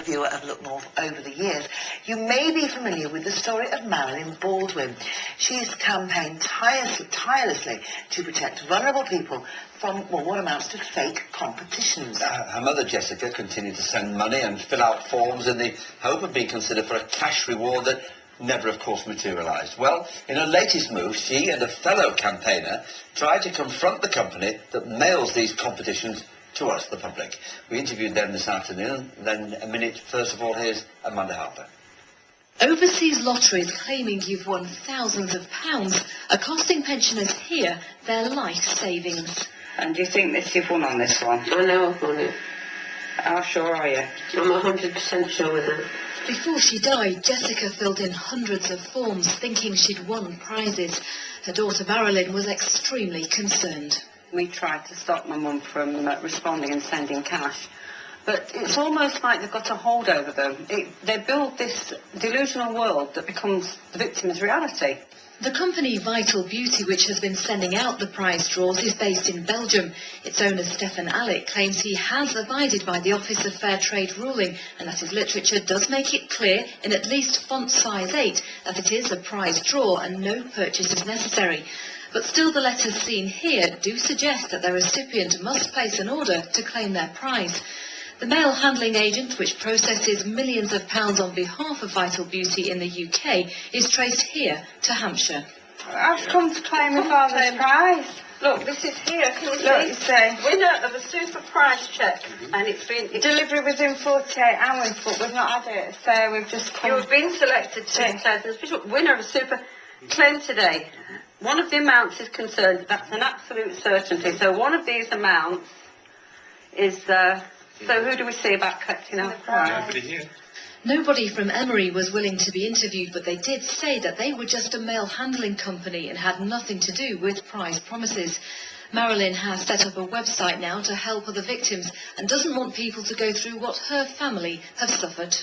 viewer of Look North over the years, you may be familiar with the story of Marilyn Baldwin. She's campaigned tirelessly to protect vulnerable people from, well, what amounts to fake competitions. Her mother, Jessica, continued to send money and fill out forms in the hope of being considered for a cash reward that never, of course, materialised. Well, in her latest move, she and a fellow campaigner tried to confront the company that mails these competitions to us, the public. We interviewed them this afternoon. Then, first of all, here's Amanda Harper. Overseas lotteries claiming you've won thousands of pounds are costing pensioners here their life savings. And do you think this you've won on this one? I know I've won it. How sure are you? I'm 100% sure with it. Before she died, Jessica filled in hundreds of forms thinking she'd won prizes. Her daughter Marilyn was extremely concerned. We tried to stop my mum from responding and sending cash. But it's almost like they've got a hold over them. They build this delusional world that becomes the victim's reality. The company Vital Beauty, which has been sending out the prize draws, is based in Belgium. Its owner, Stefan Alec, claims he has abided by the Office of Fair Trade ruling and that his literature does make it clear, in at least font size 8, that it is a prize draw and no purchase is necessary. But still, the letters seen here do suggest that the recipient must place an order to claim their prize. The mail handling agent, which processes millions of pounds on behalf of Vital Beauty in the UK, is traced here to Hampshire. I've come to claim my father's prize. Look, this is here. Can you look, say Winner of a super prize cheque, and it's been delivery within 48 hours, but we've not had it, so we've just come. You've been selected to winner of a super claim today. One of the amounts is concerned. That's an absolute certainty. So one of these amounts is. So who do we see about collecting our prize? Nobody here. Nobody from Emery was willing to be interviewed, but they did say that they were just a mail handling company and had nothing to do with prize promises. Marilyn has set up a website now to help other victims and doesn't want people to go through what her family have suffered.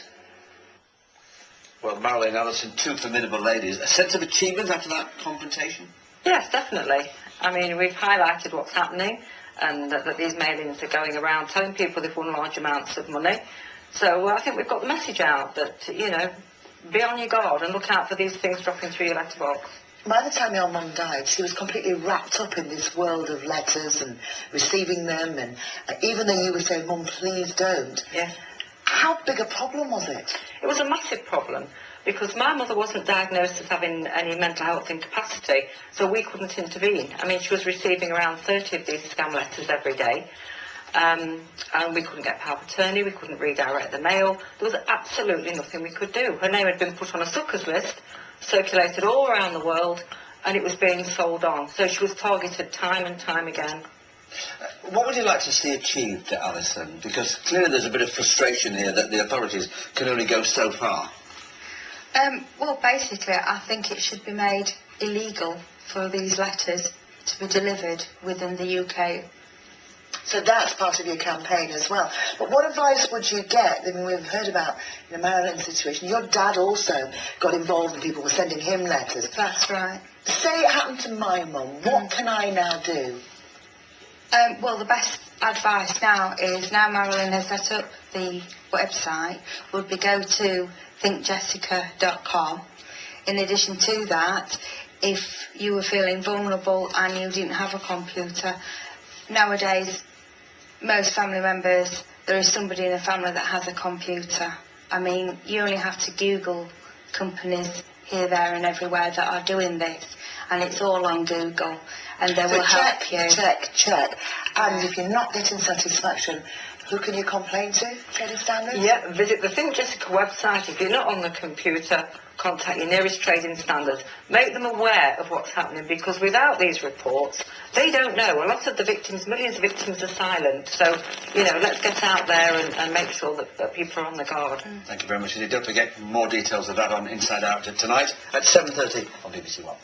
Well, Marilyn, Alison, two formidable ladies. A sense of achievement after that confrontation? Yes, definitely. I mean, we've highlighted what's happening and that these mailings are going around telling people they've won large amounts of money. So I think we've got the message out that, you know, be on your guard and look out for these things dropping through your letterbox. By the time your mum died, she was completely wrapped up in this world of letters and receiving them, and even though you were saying, Mum, please don't. Yes. How big a problem was it? It was a massive problem because my mother wasn't diagnosed as having any mental health incapacity, so we couldn't intervene. I mean, she was receiving around 30 of these scam letters every day, and we couldn't get power of attorney, we couldn't redirect the mail. There was absolutely nothing we could do. Her name had been put on a suckers list, circulated all around the world, and it was being sold on. So she was targeted time and time again. What would you like to see achieved, Alison? Because clearly there's a bit of frustration here that the authorities can only go so far. Well, basically, I think it should be made illegal for these letters to be delivered within the UK. So that's part of your campaign as well. But what advice would you get? I mean, we've heard about the Marilyn situation. Your dad also got involved and people were sending him letters. That's right. Say it happened to my mum. What can I now do? Well, the best advice now is, now Marilyn has set up the website, would be go to thinkjessica.com. In addition to that, if you were feeling vulnerable and you didn't have a computer, nowadays, most family members, there is somebody in the family that has a computer. I mean, you only have to Google companies here, there and everywhere that are doing this, and it's all on Google, and they will help you. Check. And if you're not getting satisfaction, who can you complain to? Trading Standards? Yeah, visit the Think Jessica website. If you're not on the computer, contact your nearest Trading Standards. Make them aware of what's happening, because without these reports, they don't know. A lot of the victims, millions of victims, are silent. So, you know, let's get out there and make sure that people are on the guard. Thank you very much indeed. Don't forget more details of that on Inside Out tonight at 7:30 on BBC One.